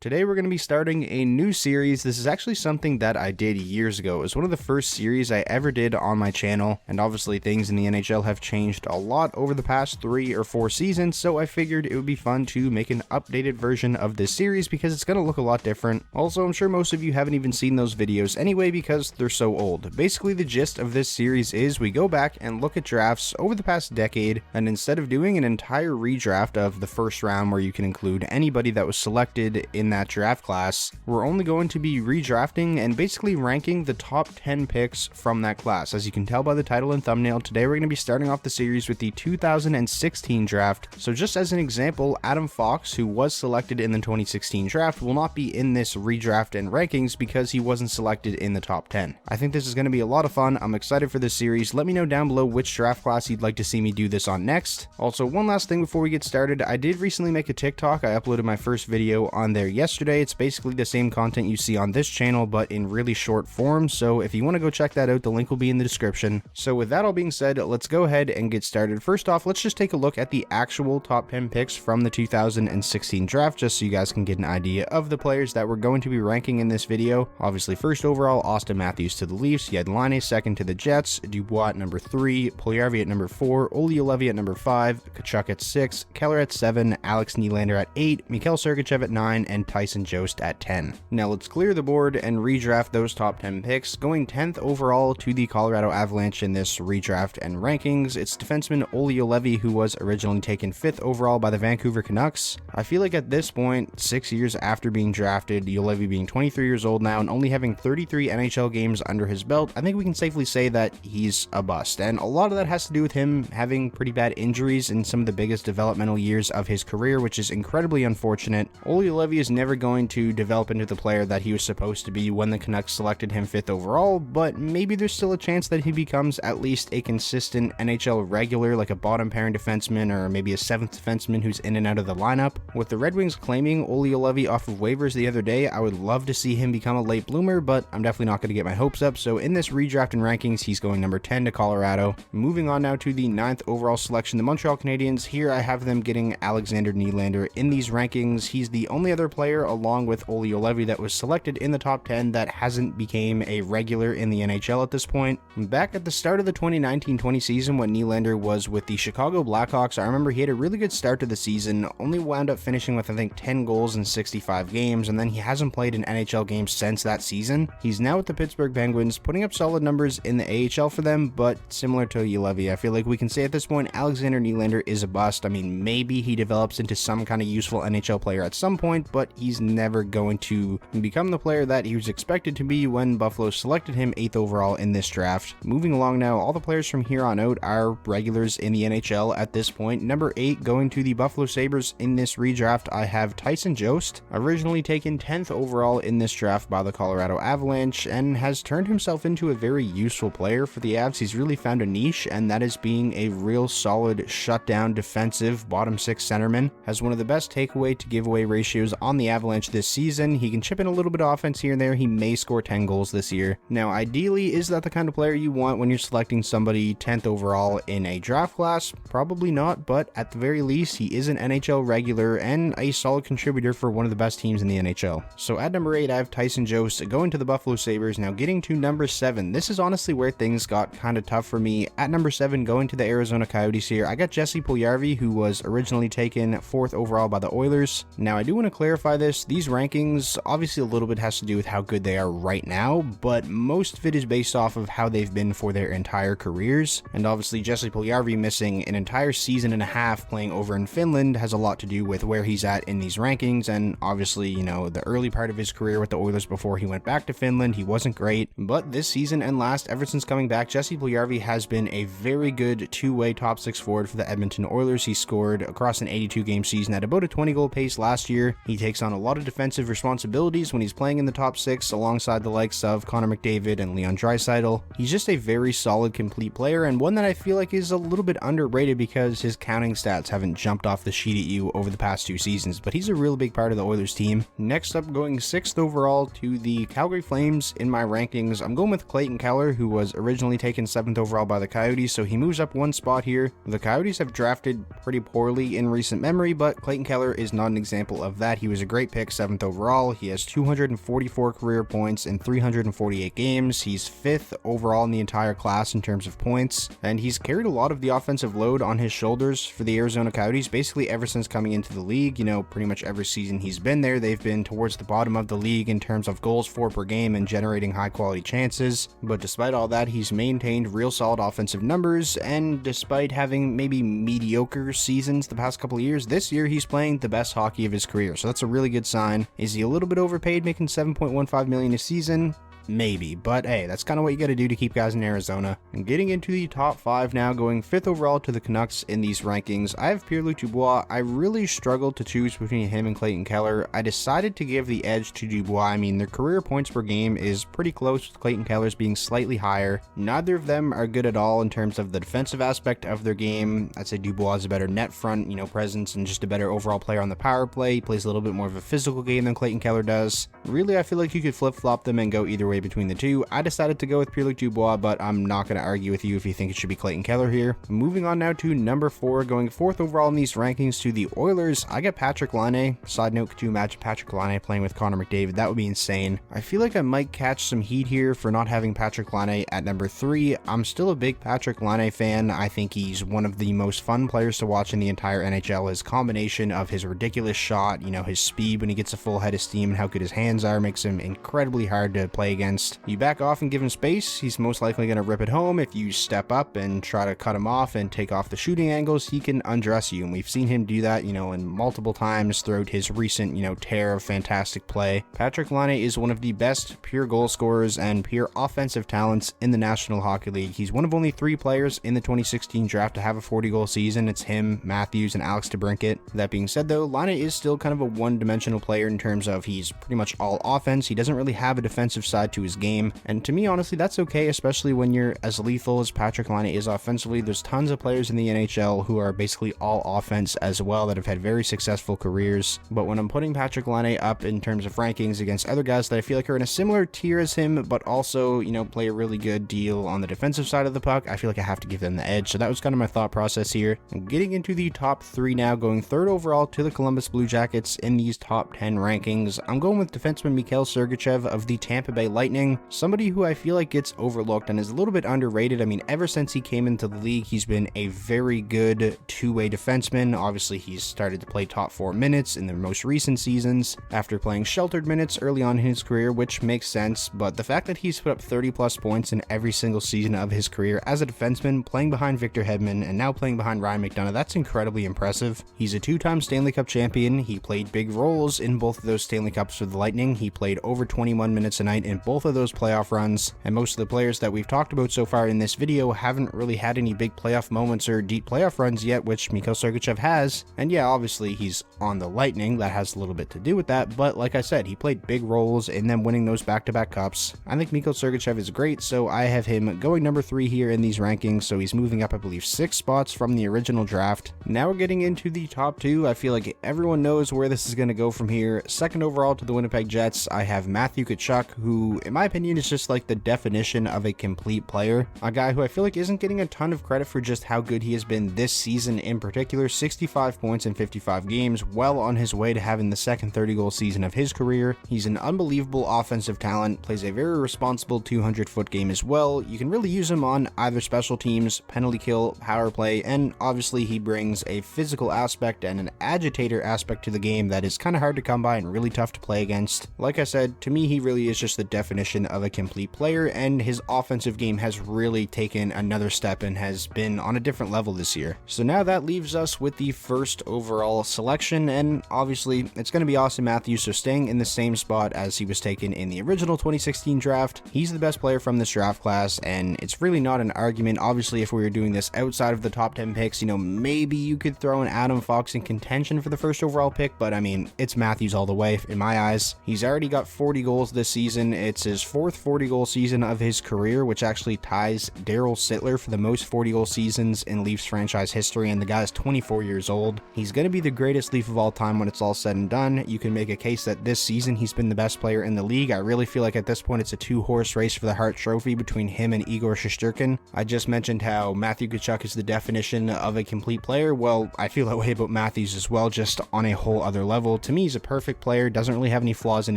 Today we're going to be starting a new series. This is actually something that I did years ago. It was one of the first series I ever did on my channel, and obviously things in the NHL have changed a lot over the past 3 or 4 seasons, so I figured it would be fun to make an updated version of this series because it's going to look a lot different. Also, I'm sure most of you haven't even seen those videos anyway because they're so old. Basically, the gist of this series is we go back and look at drafts over the past decade, and instead of doing an entire redraft of the first round where you can include anybody that was selected in that draft class, we're only going to be redrafting and basically ranking the top 10 picks from that class. As you can tell by the title and thumbnail, today we're going to be starting off the series with the 2016 draft. So just as an example, Adam Fox, who was selected in the 2016 draft, will not be in this redraft and rankings because he wasn't selected in the top 10. I think this is going to be a lot of fun. I'm excited for this series. Let me know down below which draft class you'd like to see me do this on next. Also, one last thing before we get started, I did recently make a TikTok. I uploaded my first video on there yesterday. It's basically the same content you see on this channel, but in really short form. So if you want to go check that out, the link will be in the description. So with that all being said, let's go ahead and get started. First off, let's just take a look at the actual top 10 picks from the 2016 draft, just so you guys can get an idea of the players that we're going to be ranking in this video. Obviously, first overall, Austin Matthews to the Leafs. You had Laine second to the Jets, Dubois at number 3, Puljujarvi at number 4, Olli Juolevi at number 5, Tkachuk at 6, Keller at 7, Alex Nylander at 8, Mikhail Sergachev at 9, and Tyson Jost at 10. Now let's clear the board and redraft those top 10 picks. Going 10th overall to the Colorado Avalanche in this redraft and rankings, it's defenseman Olli Juolevi, who was originally taken 5th overall by the Vancouver Canucks. I feel like at this point, 6 years after being drafted, Juolevi being 23 years old now and only having 33 NHL games under his belt, I think we can safely say that he's a bust. And a lot of that has to do with him having pretty bad injuries in some of the biggest developmental years of his career, which is incredibly unfortunate. Olli Juolevi is never going to develop into the player that he was supposed to be when the Canucks selected him 5th overall, but maybe there's still a chance that he becomes at least a consistent NHL regular, like a bottom pairing defenseman or maybe a 7th defenseman who's in and out of the lineup. With the Red Wings claiming Olli Juolevi off of waivers the other day, I would love to see him become a late bloomer, but I'm definitely not going to get my hopes up. So in this redraft and rankings, he's going number 10 to Colorado. Moving on now to the 9th overall selection, the Montreal Canadiens. Here I have them getting Alexander Nylander in these rankings. He's the only other player along with Olli Juolevi that was selected in the top 10 that hasn't became a regular in the NHL at this point. Back at the start of the 2019-20 season when Nylander was with the Chicago Blackhawks, I remember he had a really good start to the season, only wound up finishing with I think 10 goals in 65 games, and then he hasn't played an NHL game since that season. He's now with the Pittsburgh Penguins, putting up solid numbers in the AHL for them, but similar to Juolevi, I feel like we can say at this point Alexander Nylander is a bust. I mean, maybe he develops into some kind of useful NHL player at some point, but he's never going to become the player that he was expected to be when Buffalo selected him 8th overall in this draft. Moving along now, all the players from here on out are regulars in the NHL at this point. Number 8 going to the Buffalo Sabres in this redraft, I have Tyson Jost, originally taken 10th overall in this draft by the Colorado Avalanche, and has turned himself into a very useful player for the Avs. He's really found a niche, and that is being a real solid shutdown defensive bottom 6 centerman. Has one of the best takeaway to giveaway ratios on the Avalanche this season. He can chip in a little bit of offense here and there. He may score 10 goals this year. Now, ideally, is that the kind of player you want when you're selecting somebody 10th overall in a draft class? Probably not, but at the very least, he is an NHL regular and a solid contributor for one of the best teams in the NHL. So at number 8, I have Tyson Jost going to the Buffalo Sabres. Now getting to number 7, this is honestly where things got kind of tough for me. At number 7, going to the Arizona Coyotes here, I got Jesse Puljujarvi, who was originally taken 4th overall by the Oilers. Now I do want to clarify this. These rankings, obviously a little bit has to do with how good they are right now, but most of it is based off of how they've been for their entire careers. And obviously Jesse Puljujarvi missing an entire season and a half playing over in Finland has a lot to do with where he's at in these rankings. And obviously, you know, the early part of his career with the Oilers before he went back to Finland, he wasn't great. But this season and last, ever since coming back, Jesse Puljujarvi has been a very good two-way top 6 forward for the Edmonton Oilers. He scored across an 82-game season at about a 20-goal pace last year. He takes on a lot of defensive responsibilities when he's playing in the top 6 alongside the likes of Connor McDavid and Leon Draisaitl. He's just a very solid, complete player, and one that I feel like is a little bit underrated because his counting stats haven't jumped off the sheet at you over the past 2 seasons, but he's a real big part of the Oilers team. Next up, going 6th overall to the Calgary Flames in my rankings, I'm going with Clayton Keller, who was originally taken 7th overall by the Coyotes, so he moves up 1 spot here. The Coyotes have drafted pretty poorly in recent memory, but Clayton Keller is not an example of that. He was a great great pick, 7th overall. He has 244 career points in 348 games. He's 5th overall in the entire class in terms of points, and he's carried a lot of the offensive load on his shoulders for the Arizona Coyotes basically ever since coming into the league. Pretty much every season he's been there, they've been towards the bottom of the league in terms of goals for per game and generating high quality chances. But despite all that, he's maintained real solid offensive numbers, and despite having maybe mediocre seasons the past couple of years, this year he's playing the best hockey of his career, so that's a really good sign. Is he a little bit overpaid, making $7.15 million a season? Maybe, but hey, that's kind of what you got to do to keep guys in Arizona. And getting into the top 5 now, going 5th overall to the Canucks in these rankings, I have Pierre-Luc Dubois. I really struggled to choose between him and Clayton Keller. I decided to give the edge to Dubois. I mean, their career points per game is pretty close, with Clayton Keller's being slightly higher. Neither of them are good at all in terms of the defensive aspect of their game. I'd say Dubois is a better net front, presence, and just a better overall player on the power play. He plays a little bit more of a physical game than Clayton Keller does. Really, I feel like you could flip-flop them and go either way between the two. I decided to go with Pierre-Luc Dubois, but I'm not going to argue with you if you think it should be Clayton Keller here. Moving on now to number 4, going 4th overall in these rankings to the Oilers, I got Patrick Laine. Side note, could you imagine Patrick Laine playing with Connor McDavid? That would be insane. I feel like I might catch some heat here for not having Patrick Laine at number 3. I'm still a big Patrick Laine fan. I think he's one of the most fun players to watch in the entire NHL. His combination of his ridiculous shot, his speed when he gets a full head of steam, and how good his hands are makes him incredibly hard to play against. You back off and give him space, he's most likely going to rip it home. If you step up and try to cut him off and take off the shooting angles, he can undress you, and we've seen him do that, in multiple times throughout his recent, tear of fantastic play. Patrick Laine is one of the best pure goal scorers and pure offensive talents in the National Hockey League. He's one of only 3 players in the 2016 draft to have a 40-goal season. It's him, Matthews, and Alex DeBrincat. That being said, though, Laine is still kind of a one-dimensional player in terms of he's pretty much all offense. He doesn't really have a defensive side to his game, and to me, honestly, that's okay, especially when you're as lethal as Patrick Laine is offensively. There's tons of players in the NHL who are basically all offense as well that have had very successful careers. But when I'm putting Patrick Laine up in terms of rankings against other guys that I feel like are in a similar tier as him, but also, play a really good deal on the defensive side of the puck, I feel like I have to give them the edge. So that was kind of my thought process here. And getting into the top 3 now, going 3rd overall to the Columbus Blue Jackets in these top 10 rankings, I'm going with defenseman Mikhail Sergachev of the Tampa Bay Lightning, somebody who I feel like gets overlooked and is a little bit underrated. I mean, ever since he came into the league, he's been a very good two-way defenseman. Obviously, he's started to play top 4 minutes in the most recent seasons after playing sheltered minutes early on in his career, which makes sense. But the fact that he's put up 30+ points in every single season of his career as a defenseman, playing behind Victor Hedman and now playing behind Ryan McDonagh, that's incredibly impressive. He's a 2-time Stanley Cup champion. He played big roles in both of those Stanley Cups for the Lightning. He played over 21 minutes a night in both of those playoff runs, and most of the players that we've talked about so far in this video haven't really had any big playoff moments or deep playoff runs yet, which Mikhail Sergachev has. And yeah, obviously he's on the Lightning, that has a little bit to do with that, but like I said, he played big roles in them winning those back-to-back cups. I think Mikhail Sergachev is great, so I have him going number 3 here in these rankings, so he's moving up, I believe, 6 spots from the original draft. Now we're getting into the top 2. I feel like everyone knows where this is going to go from here. 2nd overall to the Winnipeg Jets, I have Matthew Tkachuk, who, in my opinion, is just like the definition of a complete player. A guy who I feel like isn't getting a ton of credit for just how good he has been this season in particular. 65 points in 55 games, well on his way to having the second 30-goal season of his career. He's an unbelievable offensive talent, plays a very responsible 200-foot game as well. You can really use him on either special teams, penalty kill, power play, and obviously he brings a physical aspect and an agitator aspect to the game that is kind of hard to come by and really tough to play against. Like I said, to me, he really is just the definition of a complete player, and his offensive game has really taken another step and has been on a different level this year. So now that leaves us with the first overall selection, and obviously it's going to be Auston Matthews, so staying in the same spot as he was taken in the original 2016 draft. He's the best player from this draft class, and it's really not an argument. Obviously, if we were doing this outside of the top 10 picks, maybe you could throw in Adam Fox in contention for the first overall pick, but I mean, it's Matthews all the way in my eyes. He's already got 40 goals this season. It's his 4th 40-goal season of his career, which actually ties Daryl Sittler for the most 40-goal seasons in Leafs franchise history, and the guy's 24 years old. He's going to be the greatest Leaf of all time when it's all said and done. You can make a case that this season he's been the best player in the league. I really feel like at this point it's a 2-horse race for the Hart Trophy between him and Igor Shesterkin. I just mentioned how Matthew Tkachuk is the definition of a complete player. Well, I feel that way about Matthews as well, just on a whole other level. To me, he's a perfect player, doesn't really have any flaws in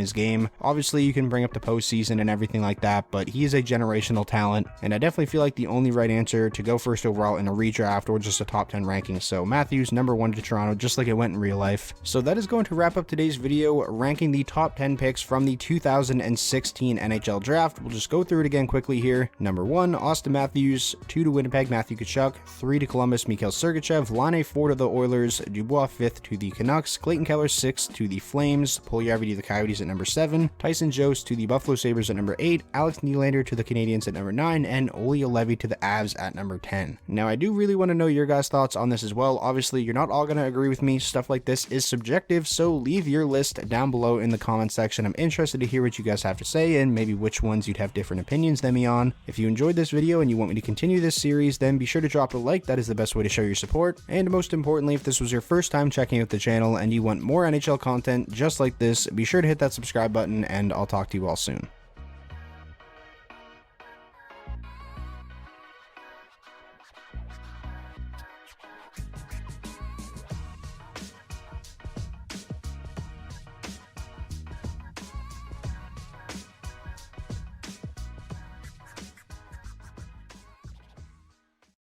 his game. Obviously, you can bring up the postseason and everything like that, but he is a generational talent, and I definitely feel like the only right answer to go first overall in a redraft or just a top 10 ranking. So Matthews, number 1 to Toronto, just like it went in real life. So that is going to wrap up today's video, ranking the top 10 picks from the 2016 NHL draft. We'll just go through it again quickly here. Number 1, Austin Matthews. 2 to Winnipeg, Matthew Tkachuk. 3 to Columbus, Mikhail Sergachev. Laine 4 to the Oilers. Dubois 5th to the Canucks. Clayton Keller 6th to the Flames. Puljujarvi to the Coyotes at number 7. Tyson Jost to the Buffalo Sabres at number 8. Alex Nylander to the Canadiens at number 9. And Olli Juolevi to the Avs at number 10. Now, I do really want to know your guys' thoughts on this as well. Obviously, you're not all going to agree with me. Stuff like this is subjective, so leave your list down below in the comment section. I'm interested to hear what you guys have to say and maybe which ones you'd have different opinions than me on. If you enjoyed this video and you want me to continue this series, then be sure to drop a like. That is the best way to show your support. And most importantly, if this was your first time checking out the channel and you want more NHL content just like this, be sure to hit that subscribe button, and I'll talk to you all soon.